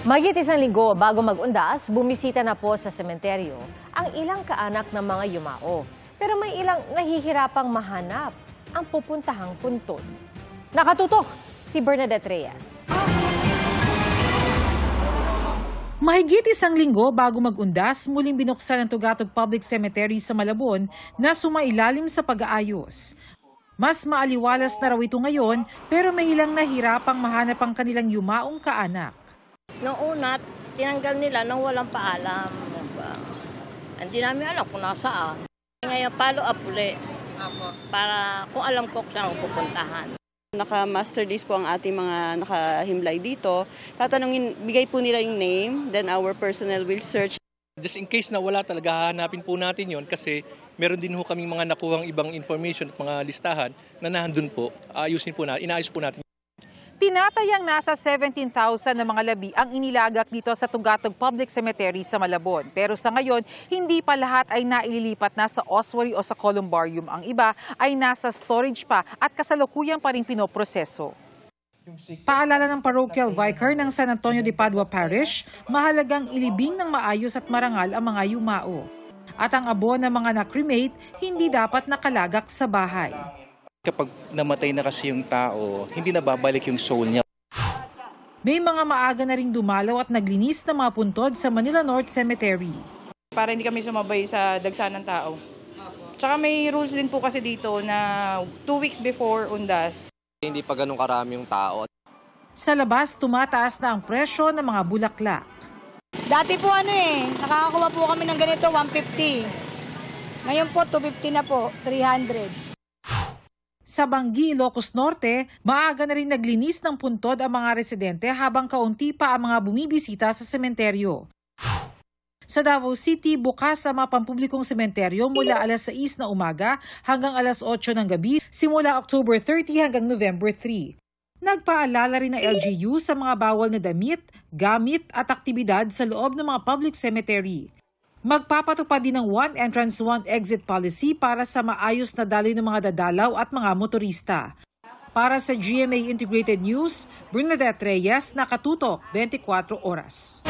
Mahigit isang linggo bago mag-undas, bumisita na po sa sementeryo ang ilang kaanak ng mga yumao. Pero may ilang nahihirapang mahanap ang pupuntahang puntod. Nakatutok si Bernadette Reyes. Mahigit isang linggo bago mag-undas, muling binuksan ang Tugatog Public Cemetery sa Malabon na sumailalim sa pag-aayos. Mas maaliwalas na raw ito ngayon, pero may ilang nahirapang mahanap ang kanilang yumaong kaanak. Noong una, tinanggal nila nang walang paalam. Hindi namin alam kung nasaan. Ngayon, follow up ulit para kung alam ko kung saan pupuntahan. Naka-master list po ang ating mga nakahimlay dito. Tatanungin, bigay po nila yung name, then our personnel will search. Just in case na wala talaga, hahanapin po natin yon kasi meron din ho kaming mga nakuhang ibang information at mga listahan na nandun po. Inaayos po natin. Tinatayang nasa 17,000 na mga labi ang inilagak dito sa Tugatog Public Cemetery sa Malabon. Pero sa ngayon, hindi pa lahat ay naililipat na sa ossuary o sa columbarium. Ang iba ay nasa storage pa at kasalukuyan pa rin pinoproseso. Paalala ng parochial vicar ng San Antonio de Padua Parish, mahalagang ilibing ng maayos at marangal ang mga yumao. At ang abo ng mga na-cremate, hindi dapat nakalagak sa bahay. Kapag namatay na kasi yung tao, hindi na babalik yung soul niya. May mga maaga na ring dumalaw at naglinis ng mga puntod sa Manila North Cemetery. Para hindi kami sumabay sa dagsa ng tao. Tsaka may rules din po kasi dito na 2 weeks before undas. Hindi pa ganun karami yung tao. Sa labas, tumataas na ang presyo ng mga bulaklak. Dati po nakakakuha po kami ng ganito, 150. Ngayon po, 250 na po, 300. Sa Banggi, Ilocos Norte, maaga na rin naglinis ng puntod ang mga residente habang kaunti pa ang mga bumibisita sa sementeryo. Sa Davao City, bukas ang mga pampublikong sementeryo mula alas 6 na umaga hanggang alas 8 ng gabi, simula October 30 hanggang November 3. Nagpaalala rin ng LGU sa mga bawal na damit, gamit at aktibidad sa loob ng mga public cemetery. Magpapatupad din ng one entrance, one exit policy para sa maayos na daloy ng mga dadalaw at mga motorista. Para sa GMA Integrated News, Bernadette Reyes, Nakatutok, 24 Oras.